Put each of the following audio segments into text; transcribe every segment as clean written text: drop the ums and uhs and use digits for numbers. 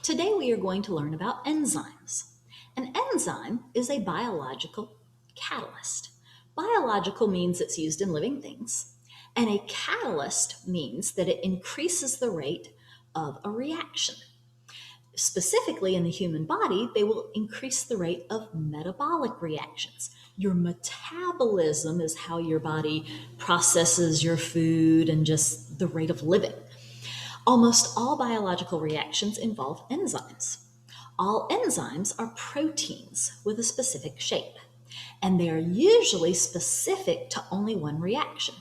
Today we are going to learn about enzymes. An enzyme is a biological catalyst. Biological means it's used in living things, and a catalyst means that it increases the rate of a reaction. Specifically in the human body, they will increase the rate of metabolic reactions. Your metabolism is how your body processes your food and just the rate of living. Almost all biological reactions involve enzymes. All enzymes are proteins with a specific shape, and they are usually specific to only one reaction.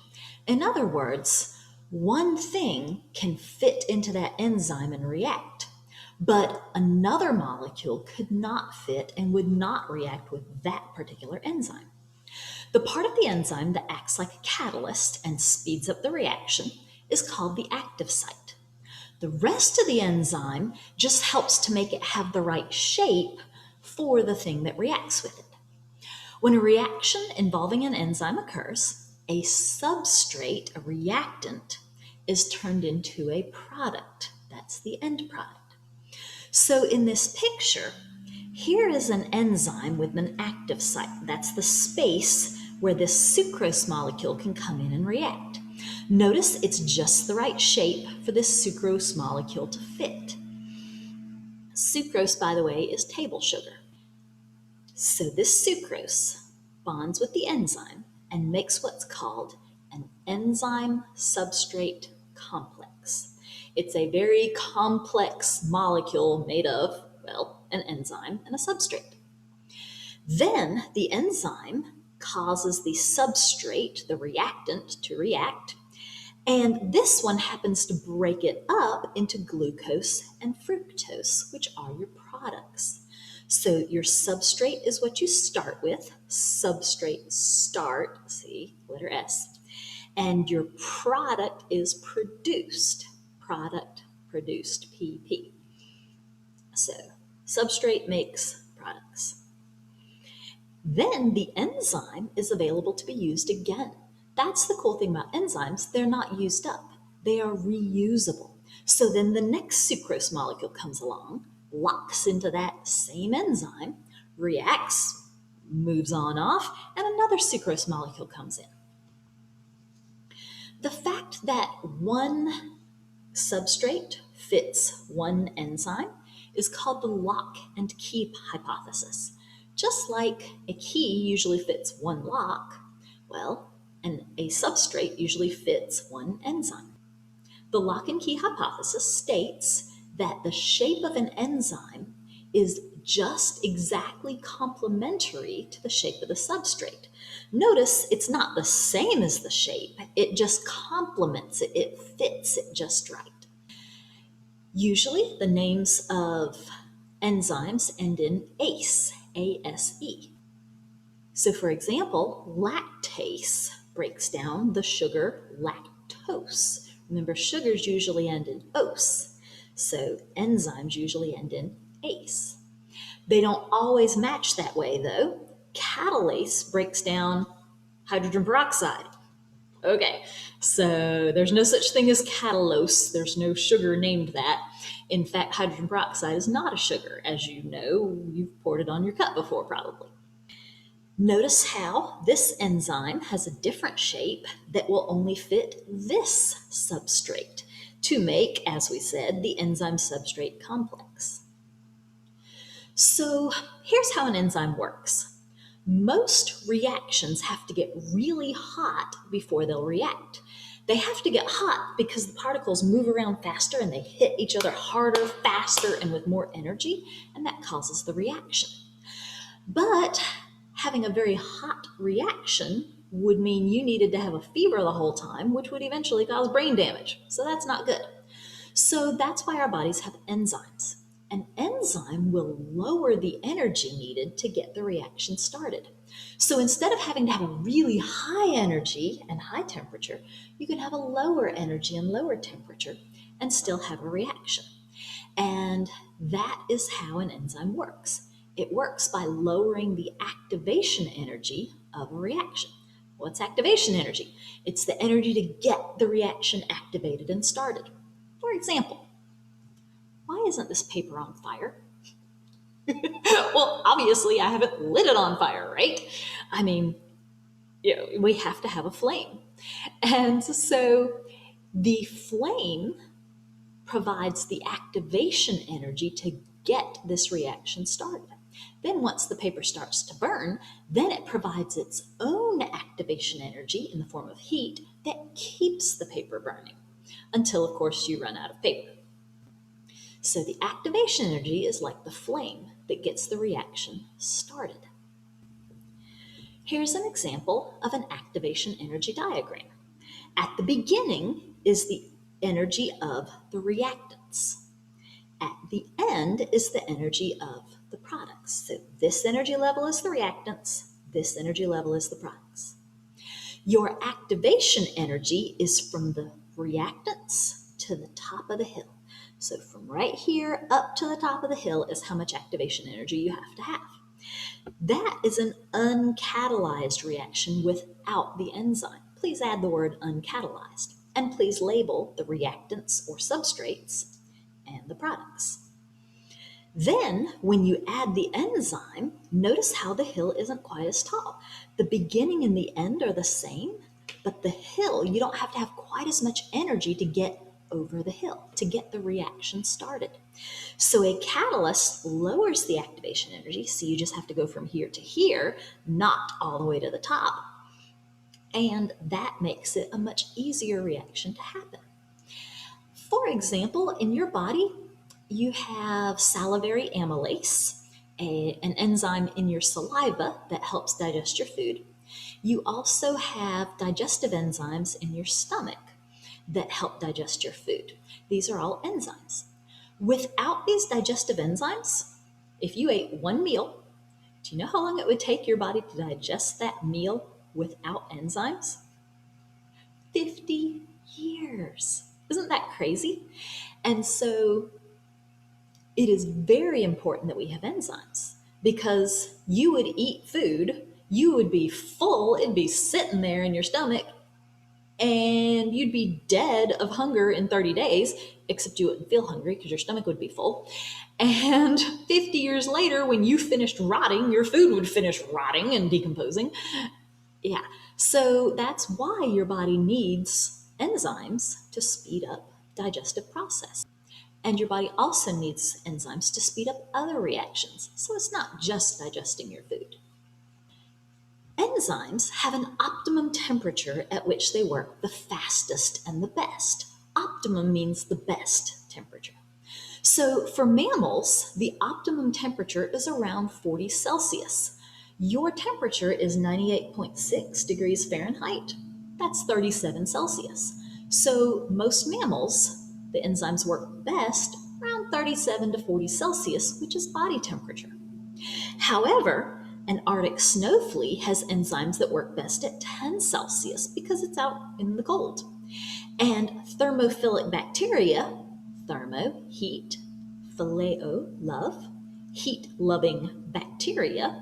In other words, one thing can fit into that enzyme and react, but another molecule could not fit and would not react with that particular enzyme. The part of the enzyme that acts like a catalyst and speeds up the reaction is called the active site. The rest of the enzyme just helps to make it have the right shape for the thing that reacts with it. When a reaction involving an enzyme occurs, a substrate, a reactant, is turned into a product. That's the end product. So in this picture, here is an enzyme with an active site. That's the space where this sucrose molecule can come in and react. Notice it's just the right shape for this sucrose molecule to fit. Sucrose, by the way, is table sugar. So this sucrose bonds with the enzyme and makes what's called an enzyme substrate complex. It's a very complex molecule made of, well, an enzyme and a substrate. Then the enzyme causes the substrate, the reactant, to react, and this one happens to break it up into glucose and fructose, which are your products. So your substrate is what you start with, substrate start, see, letter S, and your product is produced, product produced, PP. So substrate makes products. Then the enzyme is available to be used again. That's the cool thing about enzymes. They're not used up. They are reusable. So then the next sucrose molecule comes along, locks into that same enzyme, reacts, moves on off, and another sucrose molecule comes in. The fact that one substrate fits one enzyme is called the lock and key hypothesis. Just like a key usually fits one lock, well, and a substrate usually fits one enzyme. The lock and key hypothesis states that the shape of an enzyme is just exactly complementary to the shape of the substrate. Notice it's not the same as the shape, it just complements it, it fits it just right. Usually the names of enzymes end in ACE, A-S-E. So for example, lactase breaks down the sugar lactose. Remember, sugars usually end in ose, so enzymes usually end in ACE. They don't always match that way though. Catalase breaks down hydrogen peroxide. Okay, so there's no such thing as catalose. There's no sugar named that. In fact, hydrogen peroxide is not a sugar. As you know, you've poured it on your cup before probably. Notice how this enzyme has a different shape that will only fit this substrate to make, as we said, the enzyme substrate complex. So here's how an enzyme works. Most reactions have to get really hot before they'll react. They have to get hot because the particles move around faster and they hit each other harder, faster, and with more energy, and that causes the reaction. But having a very hot reaction would mean you needed to have a fever the whole time, which would eventually cause brain damage. So that's not good. So that's why our bodies have enzymes. An enzyme will lower the energy needed to get the reaction started. So instead of having to have a really high energy and high temperature, you can have a lower energy and lower temperature and still have a reaction. And that is how an enzyme works. It works by lowering the activation energy of a reaction. What's activation energy? It's the energy to get the reaction activated and started. For example, Why isn't this paper on fire? Well, obviously, I haven't lit it on fire, right? I mean, we have to have a flame. And so the flame provides the activation energy to get this reaction started. Then once the paper starts to burn, then it provides its own activation energy in the form of heat that keeps the paper burning until, of course, you run out of paper. So the activation energy is like the flame that gets the reaction started. Here's an example of an activation energy diagram. At the beginning is the energy of the reactants. At the end is the energy of the products. So this energy level is the reactants, this energy level is the products. Your activation energy is from the reactants to the top of the hill. So from right here up to the top of the hill is how much activation energy you have to have. That is an uncatalyzed reaction without the enzyme. Please add the word uncatalyzed, and please label the reactants or substrates and the products. Then, when you add the enzyme, notice how the hill isn't quite as tall. The beginning and the end are the same, but the hill, you don't have to have quite as much energy to get over the hill, to get the reaction started. So a catalyst lowers the activation energy, so you just have to go from here to here, not all the way to the top. And that makes it a much easier reaction to happen. For example, in your body, you have salivary amylase, an enzyme in your saliva that helps digest your food. You also have digestive enzymes in your stomach that help digest your food. These are all enzymes. Without these digestive enzymes, if you ate one meal, do you know how long it would take your body to digest that meal without enzymes? 50 years. Isn't that crazy? And so it is very important that we have enzymes because you would eat food, you would be full, it'd be sitting there in your stomach, and you'd be dead of hunger in 30 days, except you wouldn't feel hungry because your stomach would be full. And 50 years later, when you finished rotting, your food would finish rotting and decomposing. Yeah, so that's why your body needs enzymes to speed up digestive process. And your body also needs enzymes to speed up other reactions. So it's not just digesting your food. Enzymes have an optimum temperature at which they work the fastest and the best. Optimum means the best temperature. So for mammals, the optimum temperature is around 40 Celsius. Your temperature is 98.6 degrees Fahrenheit. That's 37 Celsius. So most mammals, the enzymes work best around 37 to 40 Celsius, which is body temperature. However, an Arctic snow flea has enzymes that work best at 10 Celsius because it's out in the cold. And thermophilic bacteria, thermo, heat, phileo, love, heat-loving bacteria,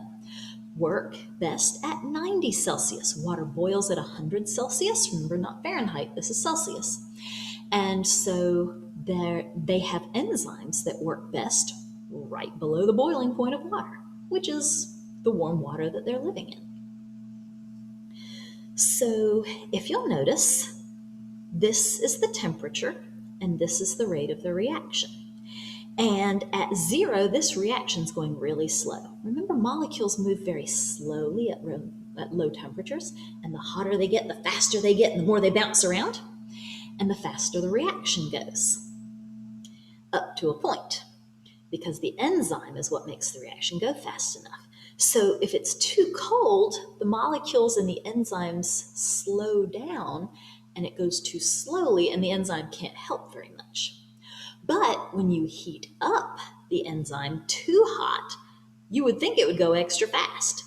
work best at 90 Celsius. Water boils at 100 Celsius. Remember, not Fahrenheit, this is Celsius. And so they have enzymes that work best right below the boiling point of water, which is the warm water that they're living in. So if you'll notice, this is the temperature and this is the rate of the reaction. And at zero, this reaction is going really slow. Remember, molecules move very slowly at low temperatures, and the hotter they get, the faster they get, and the more they bounce around, and the faster the reaction goes, up to a point, because the enzyme is what makes the reaction go fast enough. So if it's too cold, the molecules and the enzymes slow down, and it goes too slowly, and the enzyme can't help very much. But when you heat up the enzyme too hot, you would think it would go extra fast.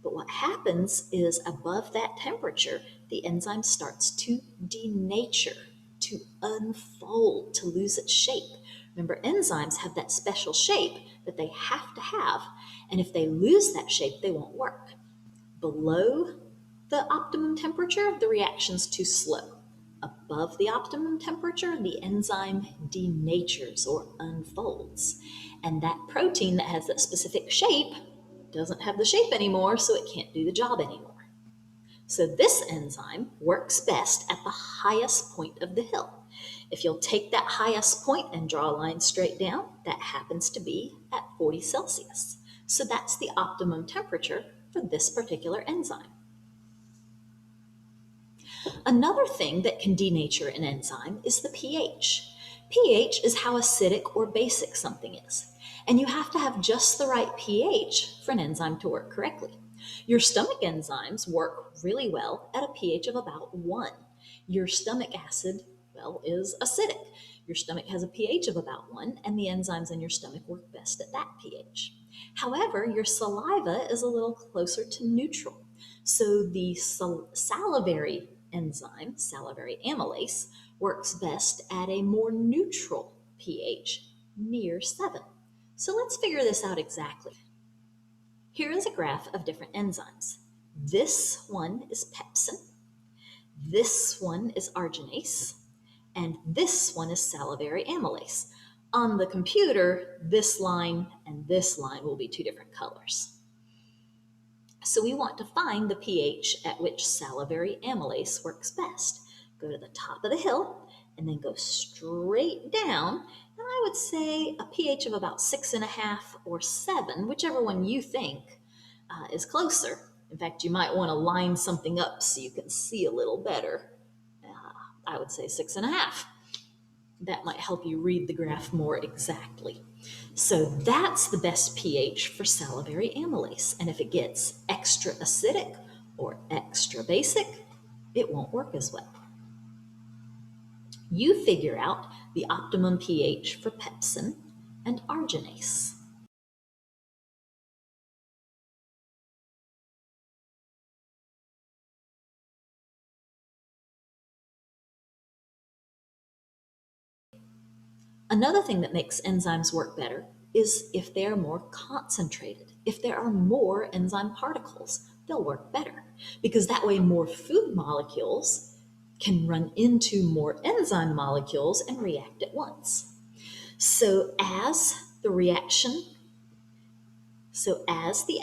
But what happens is above that temperature, the enzyme starts to denature, to unfold, to lose its shape. Remember, enzymes have that special shape that they have to have, and if they lose that shape, they won't work. Below the optimum temperature, the reaction's too slow. Above the optimum temperature, the enzyme denatures or unfolds. And that protein that has that specific shape doesn't have the shape anymore, so it can't do the job anymore. So this enzyme works best at the highest point of the hill. If you'll take that highest point and draw a line straight down, that happens to be at 40 Celsius. So that's the optimum temperature for this particular enzyme. Another thing that can denature an enzyme is the pH. pH is how acidic or basic something is. And you have to have just the right pH for an enzyme to work correctly. Your stomach enzymes work really well at a pH of about 1. Your stomach acid, well, is acidic. Your stomach has a pH of about 1, and the enzymes in your stomach work best at that pH. However, your saliva is a little closer to neutral. So the salivary enzyme, salivary amylase, works best at a more neutral pH, near 7. So let's figure this out exactly. Here is a graph of different enzymes. This one is pepsin, this one is arginase, and this one is salivary amylase. On the computer, this line and this line will be two different colors. So we want to find the pH at which salivary amylase works best. Go to the top of the hill and then go straight down. And I would say a pH of about 6.5 or 7, whichever one you think is closer. In fact, you might want to line something up so you can see a little better. I would say 6.5. That might help you read the graph more exactly. So that's the best pH for salivary amylase. And if it gets extra acidic or extra basic, it won't work as well. You figure out the optimum pH for pepsin and arginase. Another thing that makes enzymes work better is if they are more concentrated. If there are more enzyme particles, they'll work better because that way more food molecules can run into more enzyme molecules and react at once. So as the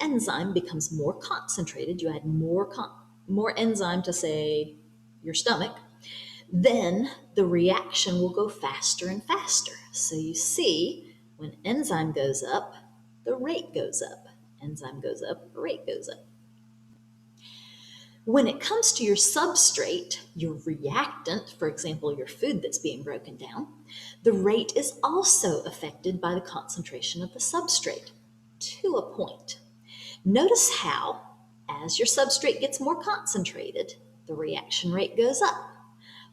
enzyme becomes more concentrated, you add more enzyme to, say, your stomach, then the reaction will go faster and faster. So you see, when enzyme goes up, the rate goes up. Enzyme goes up, rate goes up. When it comes to your substrate, your reactant, for example, your food that's being broken down, the rate is also affected by the concentration of the substrate to a point. Notice how, as your substrate gets more concentrated, the reaction rate goes up,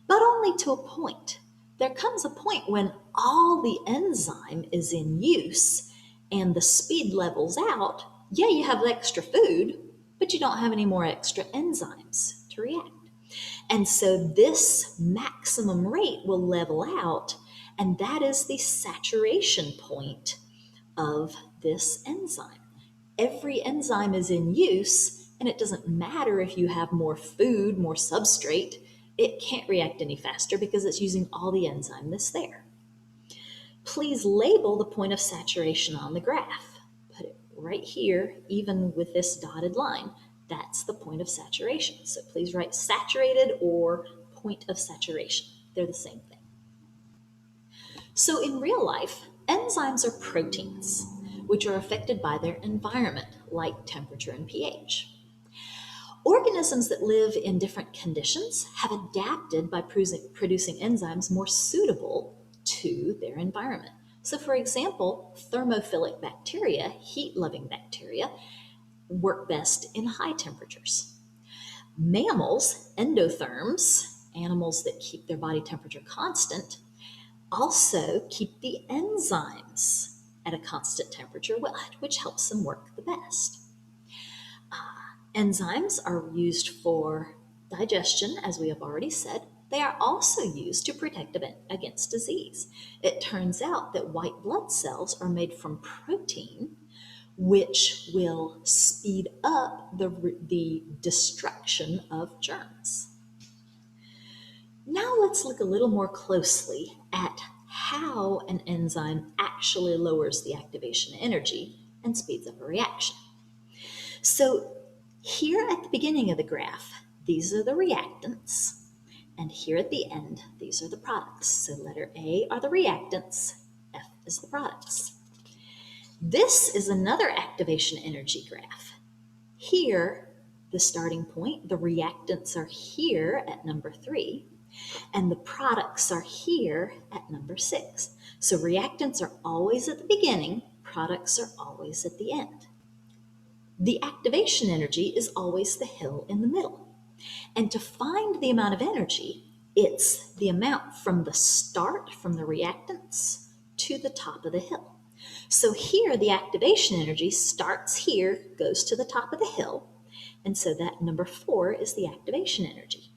but only to a point. There comes a point when all the enzyme is in use and the speed levels out. Yeah, you have extra food, but you don't have any more extra enzymes to react. And so this maximum rate will level out, and that is the saturation point of this enzyme. Every enzyme is in use, and it doesn't matter if you have more food, more substrate, it can't react any faster because it's using all the enzyme that's there. Please label the point of saturation on the graph. Put it right here, even with this dotted line. That's the point of saturation. So please write saturated or point of saturation. They're the same thing. So in real life, enzymes are proteins, which are affected by their environment, like temperature and pH. Organisms that live in different conditions have adapted by producing enzymes more suitable to their environment. So for example, thermophilic bacteria, heat-loving bacteria, work best in high temperatures. Mammals, endotherms, animals that keep their body temperature constant, also keep the enzymes at a constant temperature, which helps them work the best. Enzymes are used for digestion, as we have already said. They are also used to protect against disease. It turns out that white blood cells are made from protein, which will speed up the destruction of germs. Now let's look a little more closely at how an enzyme actually lowers the activation energy and speeds up a reaction. So here at the beginning of the graph, these are the reactants, and here at the end, these are the products. So letter A are the reactants, F is the products. This is another activation energy graph. Here, the starting point, the reactants are here at number 3, and the products are here at number 6. So reactants are always at the beginning, products are always at the end. The activation energy is always the hill in the middle. And to find the amount of energy, it's the amount from the start, from the reactants, to the top of the hill. So here, the activation energy starts here, goes to the top of the hill, and so that number 4 is the activation energy.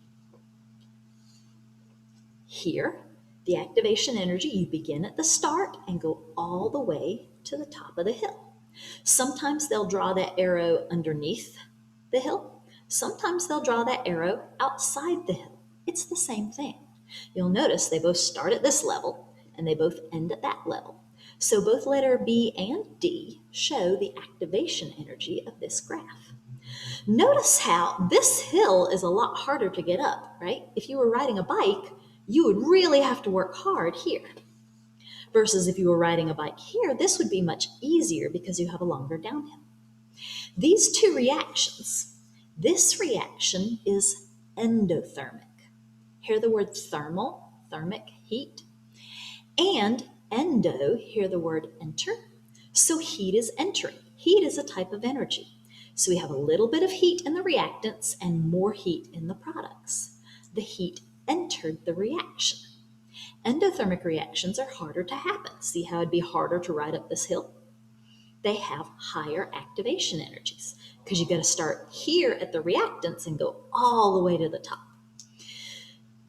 Here, the activation energy, you begin at the start and go all the way to the top of the hill. Sometimes they'll draw that arrow underneath the hill. Sometimes they'll draw that arrow outside the hill. It's the same thing. You'll notice they both start at this level and they both end at that level. So both letter B and D show the activation energy of this graph. Notice how this hill is a lot harder to get up, right? If you were riding a bike, you would really have to work hard here. Versus if you were riding a bike here, this would be much easier because you have a longer downhill. These two reactions, this reaction is endothermic. Hear the word thermal, thermic, heat, and endo, hear the word enter. So heat is entering. Heat is a type of energy. So we have a little bit of heat in the reactants and more heat in the products. The heat entered the reaction. Endothermic reactions are harder to happen. See how it'd be harder to ride up this hill? They have higher activation energies because you got to start here at the reactants and go all the way to the top.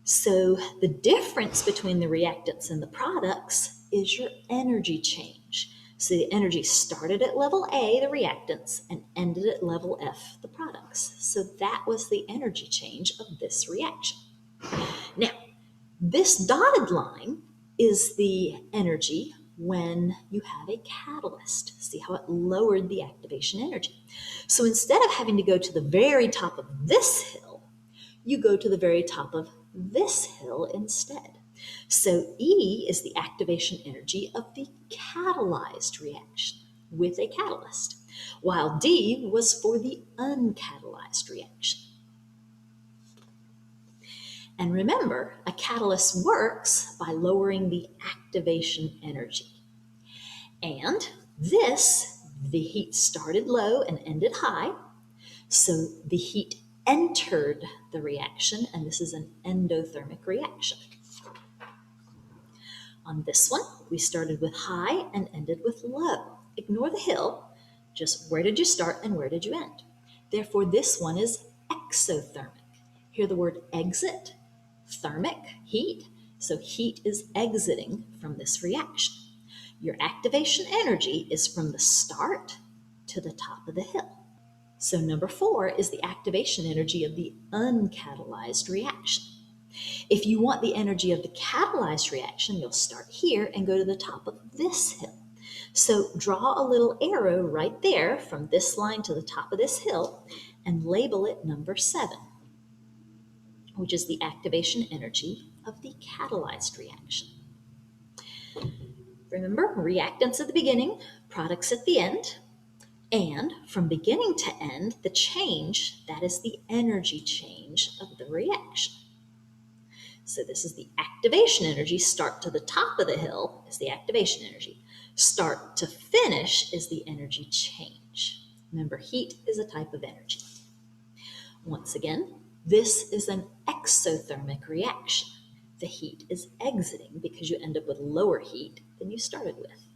So the difference between the reactants and the products is your energy change. So the energy started at level A, the reactants, and ended at level F, the products. So that was the energy change of this reaction. Now, this dotted line is the energy when you have a catalyst. See how it lowered the activation energy. So instead of having to go to the very top of this hill, you go to the very top of this hill instead. So E is the activation energy of the catalyzed reaction with a catalyst, while D was for the uncatalyzed reaction. And remember, a catalyst works by lowering the activation energy. And this, the heat started low and ended high. So the heat entered the reaction, and this is an endothermic reaction. On this one, we started with high and ended with low. Ignore the hill, just where did you start and where did you end? Therefore, this one is exothermic. Hear the word exit, thermic, heat. So heat is exiting from this reaction. Your activation energy is from the start to the top of the hill. So number 4 is the activation energy of the uncatalyzed reaction. If you want the energy of the catalyzed reaction, you'll start here and go to the top of this hill. So draw a little arrow right there from this line to the top of this hill and label it number 7, which is the activation energy of the catalyzed reaction. Remember, reactants at the beginning, products at the end. And from beginning to end, the change, that is the energy change of the reaction. So this is the activation energy. Start to the top of the hill is the activation energy. Start to finish is the energy change. Remember, heat is a type of energy. Once again, this is an exothermic reaction. The heat is exiting because you end up with lower heat than you started with.